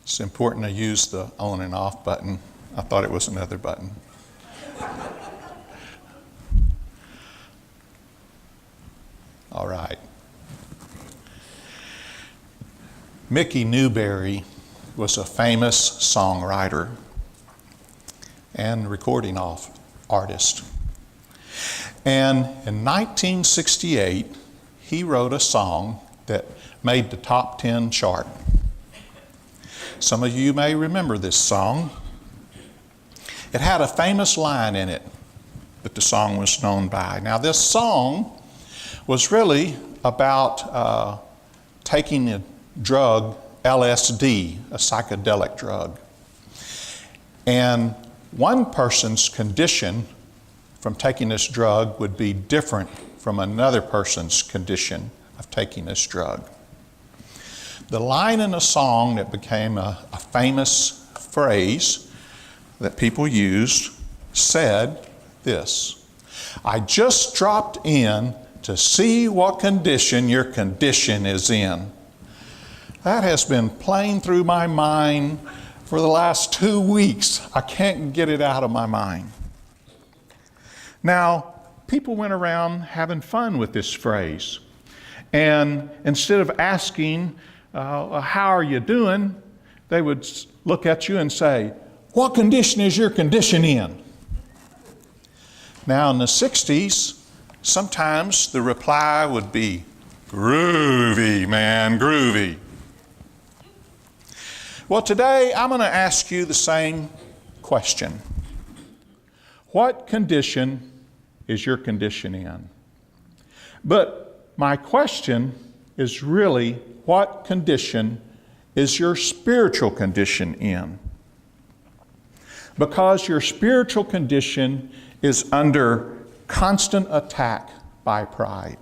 It's important to use the on and off button. I thought it was another button. All right. Mickey Newberry was a famous songwriter and recording artist. And in 1968, he wrote a song that made the top 10 chart. Some of you may remember this song. It had a famous line in it that the song was known by. Now, this song was really about taking a drug, LSD, a psychedelic drug. And one person's condition from taking this drug would be different from another person's condition of taking this drug. The line in the song that became a famous phrase that people used said this: "I just dropped in to see what condition your condition is in." That has been playing through my mind for the last 2 weeks. I can't get it out of my mind. Now, people went around having fun with this phrase. And instead of asking, how are you doing? They would look at you and say, "What condition is your condition in?" Now, in the 60s, sometimes the reply would be, "Groovy, man, groovy." Well, today I'm going to ask you the same question. What condition is your condition in? But my question is really, what condition is your spiritual condition in? Because your spiritual condition is under constant attack by pride.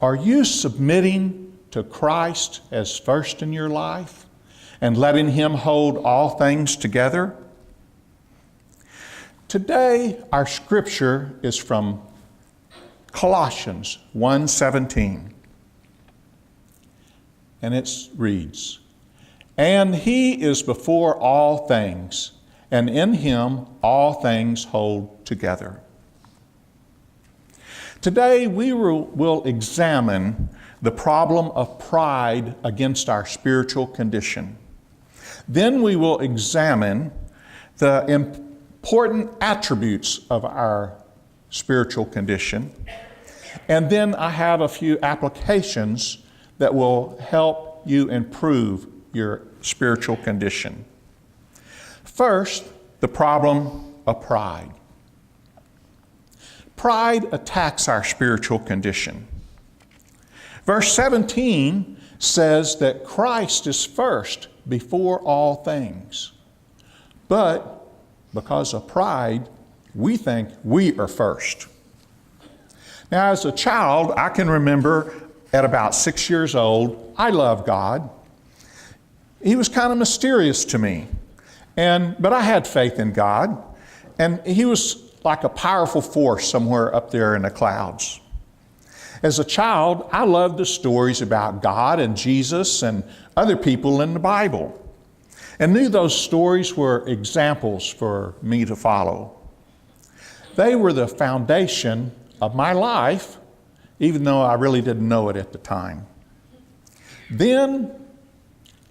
Are you submitting to Christ as first in your life and letting Him hold all things together? Today, our scripture is from Colossians 1:17. And it reads, "And He is before all things, and in Him all things hold together." Today we will examine the problem of pride against our spiritual condition. Then we will examine the important attributes of our spiritual condition. And then I have a few applications that will help you improve your spiritual condition. First, the problem of pride. Pride attacks our spiritual condition. Verse 17 says that Christ is first before all things. But because of pride, we think we are first. Now, as a child, I can remember at about 6 years old, I loved God. He was kind of mysterious to me. But I had faith in God. And He was like a powerful force somewhere up there in the clouds. As a child, I loved the stories about God and Jesus and other people in the Bible, and knew those stories were examples for me to follow. They were the foundation of my life, even though I really didn't know it at the time. Then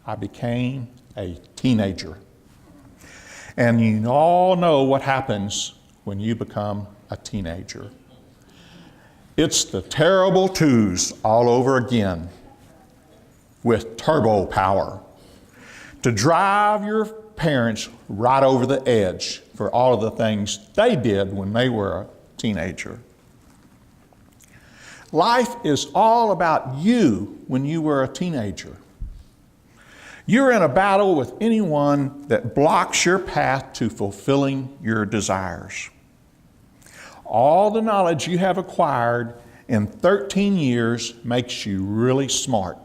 I became a teenager. And you all know what happens when you become a teenager. It's the terrible twos all over again with turbo power to drive your parents right over the edge for all of the things they did when they were a teenager. Life is all about you when you were a teenager. You're in a battle with anyone that blocks your path to fulfilling your desires. All the knowledge you have acquired in 13 years makes you really smart.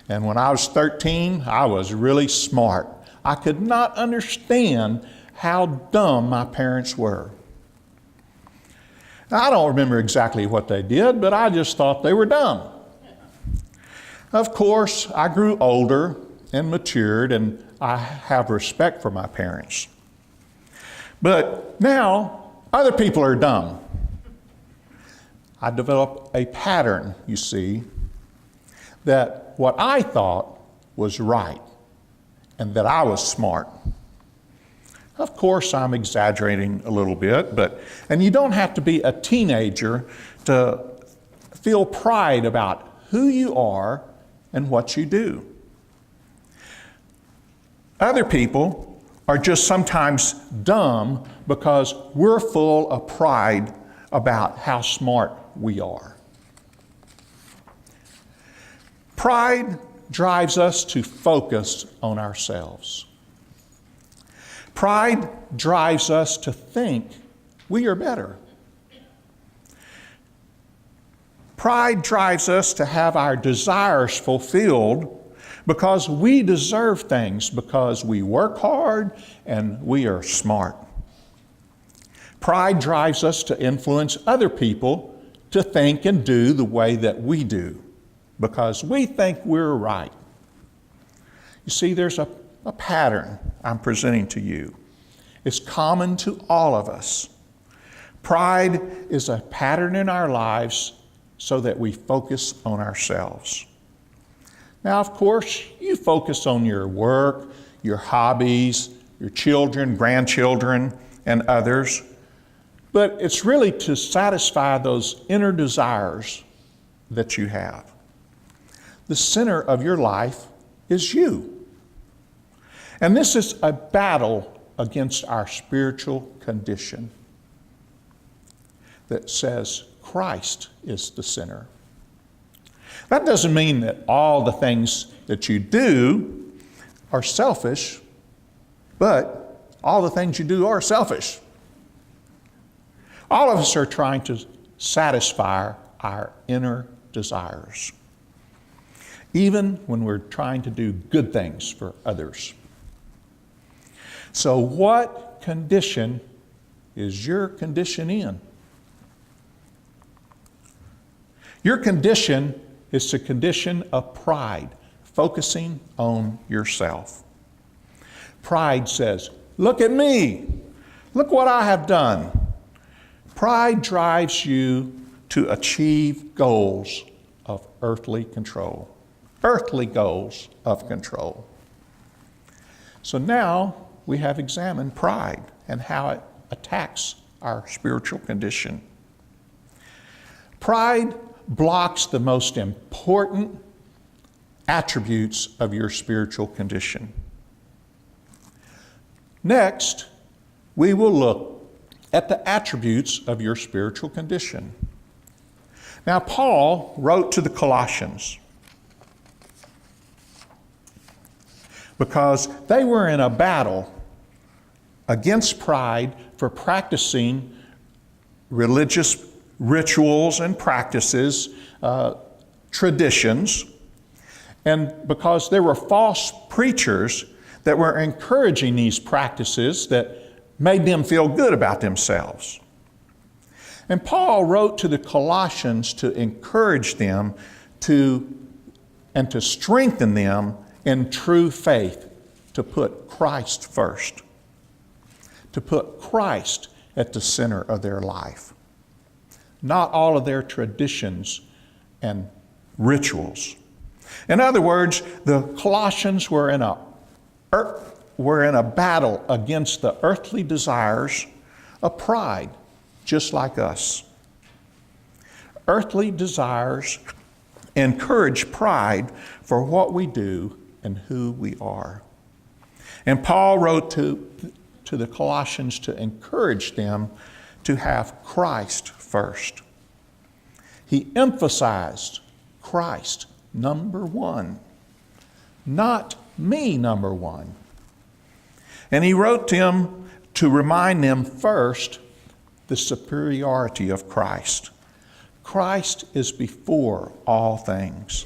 And when I was 13, I was really smart. I could not understand how dumb my parents were. Now, I don't remember exactly what they did, but I just thought they were dumb. Of course, I grew older and matured, and I have respect for my parents. But now, other people are dumb. I developed a pattern, you see, that what I thought was right and that I was smart. Of course, I'm exaggerating a little bit, and you don't have to be a teenager to feel pride about who you are and what you do. Other people are just sometimes dumb because we're full of pride about how smart we are. Pride drives us to focus on ourselves. Pride drives us to think we are better. Pride drives us to have our desires fulfilled because we deserve things, because we work hard and we are smart. Pride drives us to influence other people to think and do the way that we do, because we think we're right. You see, there's a pattern I'm presenting to you. It's common to all of us. Pride is a pattern in our lives so that we focus on ourselves. Now, of course, you focus on your work, your hobbies, your children, grandchildren, and others, but it's really to satisfy those inner desires that you have. The center of your life is you. And this is a battle against our spiritual condition that says Christ is the center. That doesn't mean that all the things that you do are selfish, but all the things you do are selfish. All of us are trying to satisfy our inner desires, even when we're trying to do good things for others. So what condition is your condition in? Your condition is the condition of pride, focusing on yourself. Pride says, look at me. Look what I have done. Pride drives you to achieve goals of earthly control. Earthly goals of control. So now we have examined pride and how it attacks our spiritual condition. Pride blocks the most important attributes of your spiritual condition. Next, we will look at the attributes of your spiritual condition. Now, Paul wrote to the Colossians because they were in a battle against pride for practicing religious rituals and practices, traditions, and because there were false preachers that were encouraging these practices that made them feel good about themselves. And Paul wrote to the Colossians to encourage them and to strengthen them in true faith, to put Christ first, to put Christ at the center of their life. Not all of their traditions and rituals. In other words, the Colossians were in a battle against the earthly desires of pride, just like us. Earthly desires encourage pride for what we do and who we are. And Paul wrote to the Colossians to encourage them to have Christ first. He emphasized Christ, number one, not me, number one. And he wrote them to remind them first the superiority of Christ. Christ is before all things.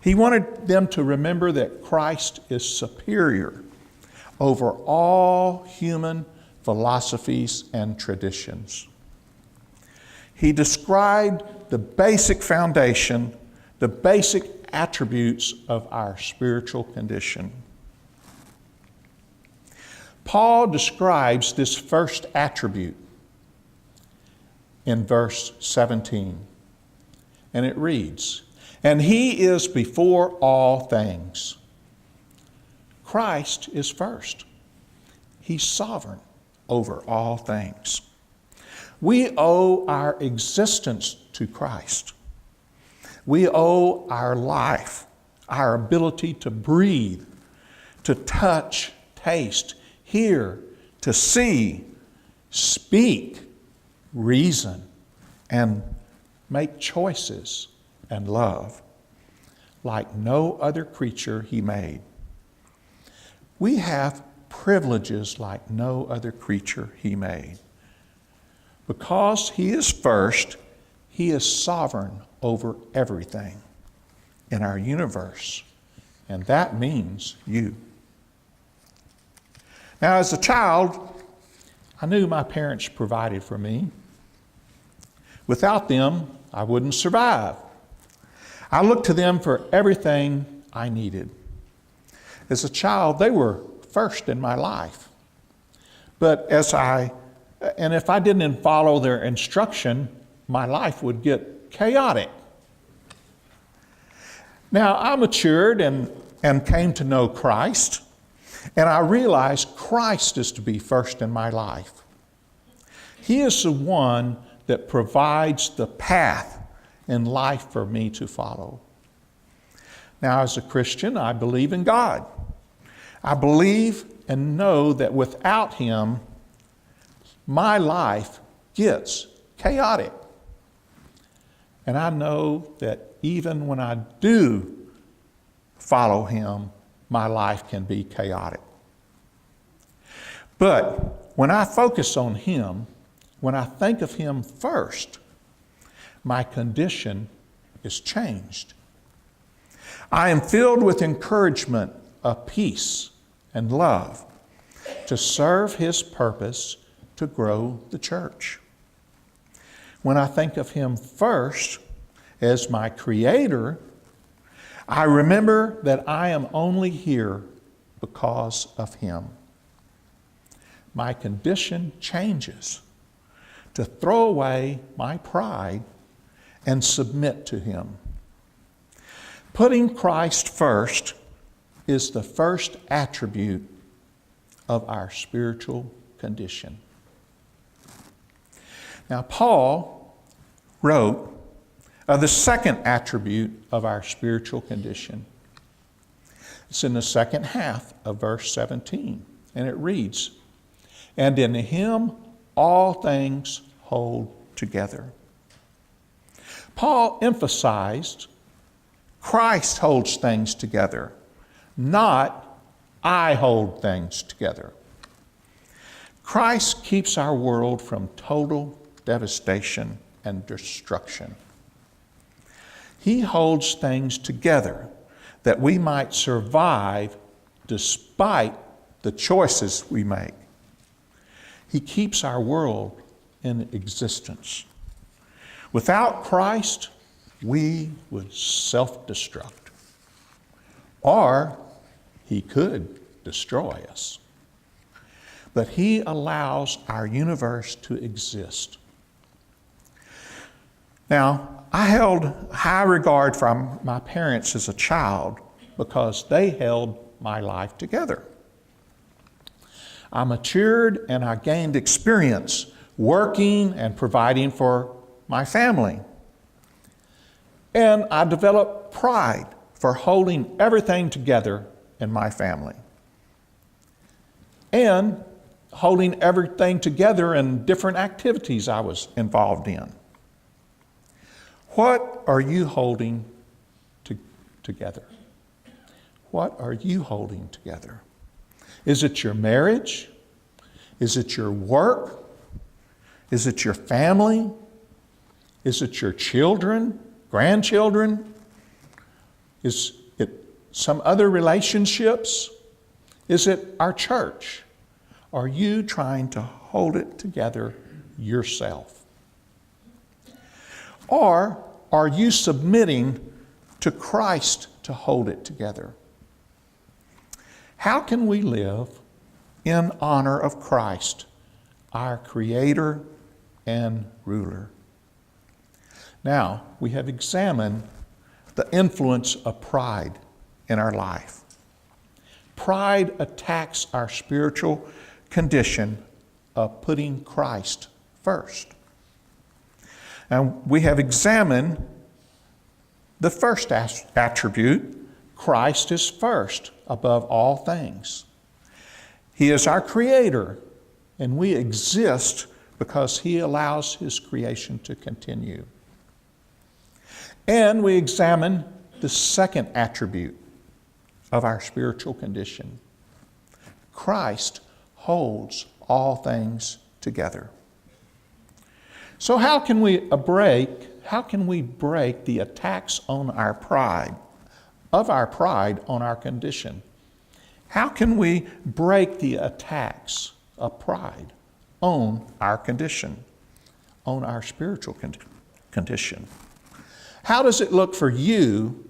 He wanted them to remember that Christ is superior over all human philosophies and traditions. He described the basic foundation, the basic attributes of our spiritual condition. Paul describes this first attribute in verse 17. And it reads, "And he is before all things." Christ is first. He's sovereign over all things. We owe our existence to Christ. We owe our life, our ability to breathe, to touch, taste, hear, to see, speak, reason, and make choices and love like no other creature he made. We have privileges like no other creature he made. Because he is first, he is sovereign over everything in our universe, and that means you. Now, as a child, I knew my parents provided for me. Without them, I wouldn't survive. I looked to them for everything I needed. As a child, they were first in my life. But if I didn't follow their instruction, my life would get chaotic. Now, I matured and came to know Christ, and I realized Christ is to be first in my life. He is the one that provides the path in life for me to follow. Now, as a Christian, I believe in God. I believe and know that without him, my life gets chaotic. And I know that even when I do follow him, my life can be chaotic. But when I focus on him, when I think of him first, my condition is changed. I am filled with encouragement of peace and love to serve his purpose to grow the church. When I think of him first as my creator, I remember that I am only here because of him. My condition changes to throw away my pride and submit to him. Putting Christ first is the first attribute of our spiritual condition. Now, Paul wrote of the second attribute of our spiritual condition. It's in the second half of verse 17, and it reads, "And in him all things hold together." Paul emphasized Christ holds things together, not I hold things together. Christ keeps our world from total devastation and destruction. He holds things together that we might survive despite the choices we make. He keeps our world in existence. Without Christ, we would self-destruct. Or he could destroy us. But he allows our universe to exist. Now, I held high regard for my parents as a child because they held my life together. I matured and I gained experience working and providing for my family. And I developed pride for holding everything together in my family. And holding everything together in different activities I was involved in. What are you holding together? What are you holding together? Is it your marriage? Is it your work? Is it your family? Is it your children, grandchildren? Is it some other relationships? Is it our church? Are you trying to hold it together yourself? Or are you submitting to Christ to hold it together. How can we live in honor of Christ, our Creator and Ruler? Now, we have examined the influence of pride in our life. Pride attacks our spiritual condition of putting Christ first. And we have examined the first attribute: Christ is first above all things. He is our Creator, and we exist because He allows His creation to continue. And we examine the second attribute of our spiritual condition. Christ holds all things together. So how can we break the attacks on our pride, on our condition? How can we break the attacks of pride on our condition, on our spiritual condition? How does it look for you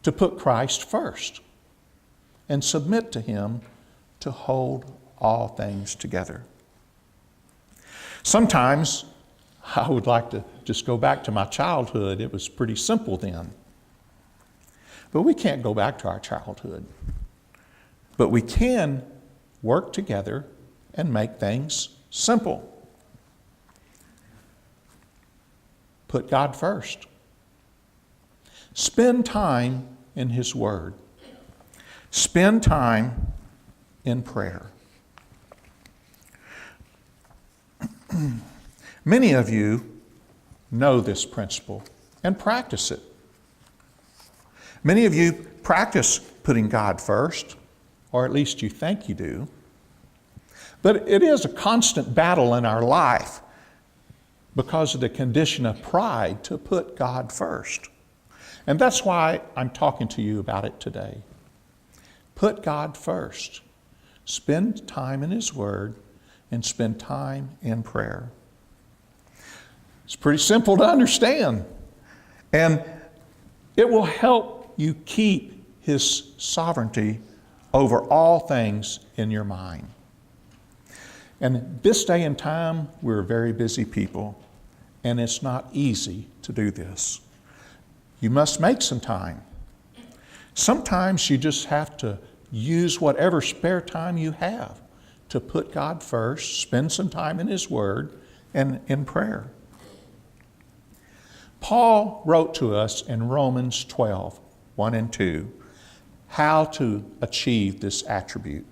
to put Christ first and submit to Him to hold all things together? Sometimes I would like to just go back to my childhood. It was pretty simple then. But we can't go back to our childhood. But we can work together and make things simple. Put God first. Spend time in His Word. Spend time in prayer. Many of you know this principle and practice it. Many of you practice putting God first, or at least you think you do. But it is a constant battle in our life because of the condition of pride to put God first. And that's why I'm talking to you about it today. Put God first. Spend time in His Word and spend time in prayer. It's pretty simple to understand. And it will help you keep His sovereignty over all things in your mind. And this day and time, we're very busy people, and it's not easy to do this. You must make some time. Sometimes you just have to use whatever spare time you have to put God first, spend some time in His Word and in prayer. Paul wrote to us in Romans 12, 1 and 2, how to achieve this attribute.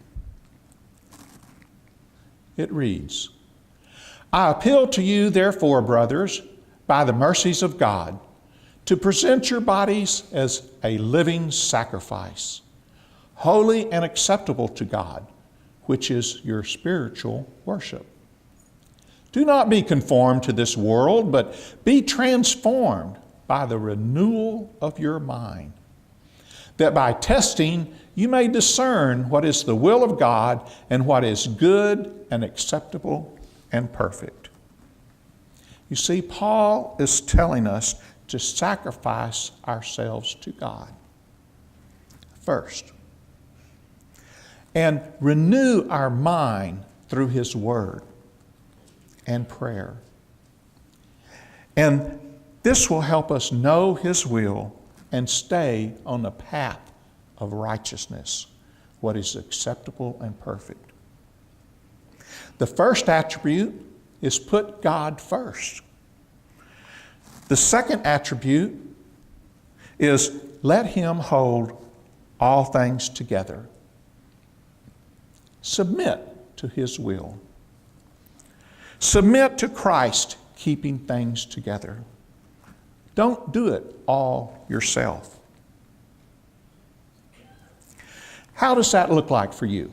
It reads, "I appeal to you, therefore, brothers, by the mercies of God, to present your bodies as a living sacrifice, holy and acceptable to God, which is your spiritual worship. Do not be conformed to this world, but be transformed by the renewal of your mind, that by testing you may discern what is the will of God and what is good and acceptable and perfect." You see, Paul is telling us to sacrifice ourselves to God first and renew our mind through His Word and prayer. And this will help us know His will and stay on the path of righteousness, what is acceptable and perfect. The first attribute is put God first. The second attribute is let Him hold all things together. Submit to His will. Submit to Christ keeping things together. Don't do it all yourself. How does that look like for you?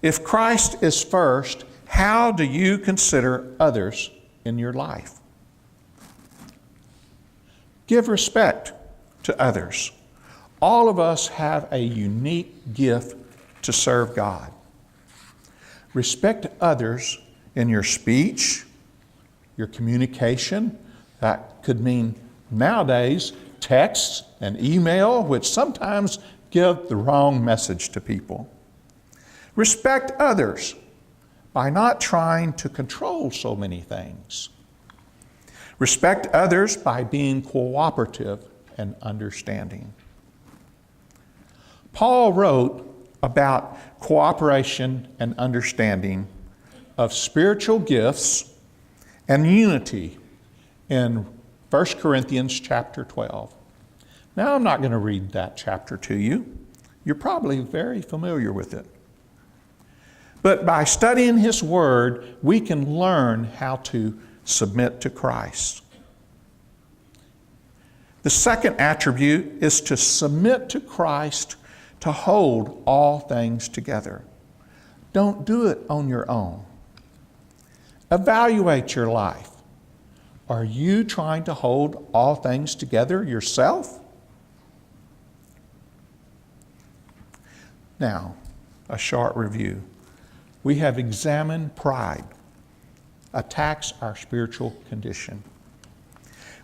If Christ is first, how do you consider others in your life? Give respect to others. All of us have a unique gift to serve God. Respect others in your speech, your communication. That could mean nowadays text and email, which sometimes give the wrong message to people. Respect others by not trying to control so many things. Respect others by being cooperative and understanding. Paul wrote about cooperation and understanding of spiritual gifts and unity in 1 Corinthians chapter 12. Now, I'm not going to read that chapter to you. You're probably very familiar with it. But by studying His Word, we can learn how to submit to Christ. The second attribute is to submit to Christ to hold all things together. Don't do it on your own. Evaluate your life. Are you trying to hold all things together yourself? Now, a short review. We have examined pride attacks our spiritual condition.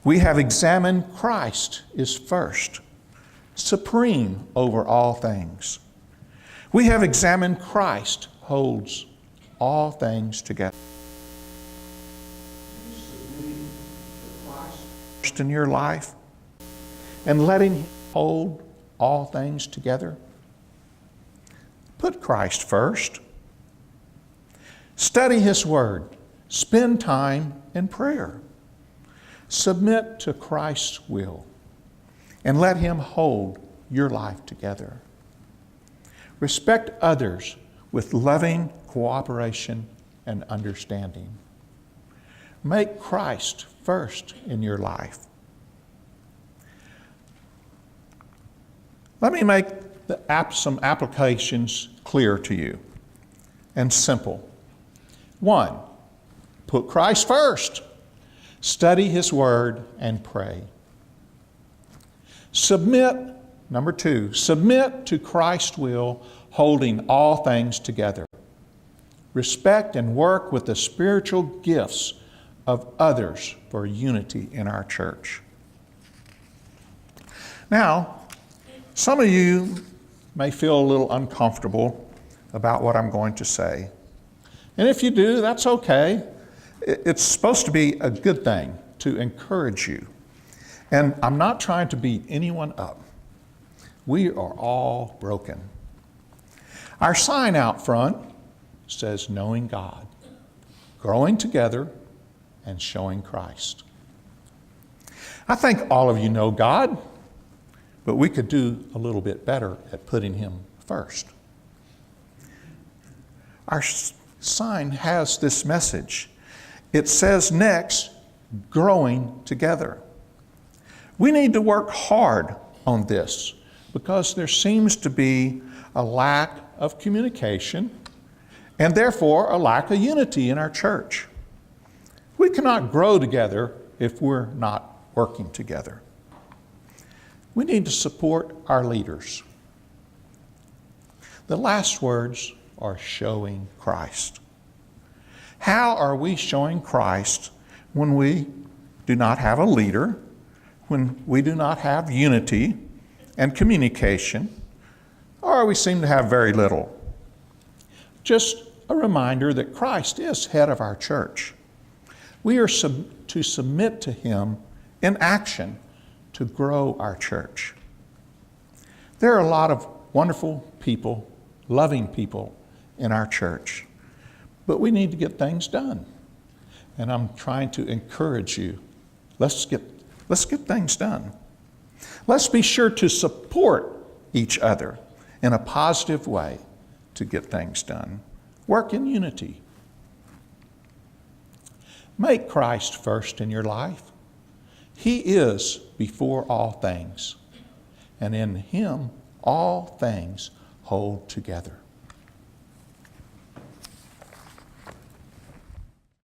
We have examined Christ is first, supreme over all things. We have examined Christ holds all things together. First in your life and letting Him hold all things together. Put Christ first. Study His Word. Spend time in prayer. Submit to Christ's will and let Him hold your life together. Respect others with loving cooperation and understanding. Make Christ first in your life. Let me make some applications clear to you and simple. 1, put Christ first. Study His Word and pray. Number 2, submit to Christ's will, holding all things together. Respect and work with the spiritual gifts of others for unity in our church. Now, some of you may feel a little uncomfortable about what I'm going to say. And if you do, that's okay. It's supposed to be a good thing to encourage you. And I'm not trying to beat anyone up. We are all broken. Our sign out front says, knowing God, growing together, and showing Christ. I think all of you know God, but we could do a little bit better at putting Him first. Our sign has this message. It says next, growing together. We need to work hard on this because there seems to be a lack of communication and therefore a lack of unity in our church. We cannot grow together if we're not working together. We need to support our leaders. The last words are showing Christ. How are we showing Christ when we do not have a leader, when we do not have unity and communication, or we seem to have very little? Just a reminder that Christ is head of our church. We are to submit to Him in action to grow our church. There are a lot of wonderful people, loving people in our church, but we need to get things done. And I'm trying to encourage you. Let's get things done. Let's be sure to support each other in a positive way to get things done. Work in unity. Make Christ first in your life. He is before all things, and in Him all things hold together.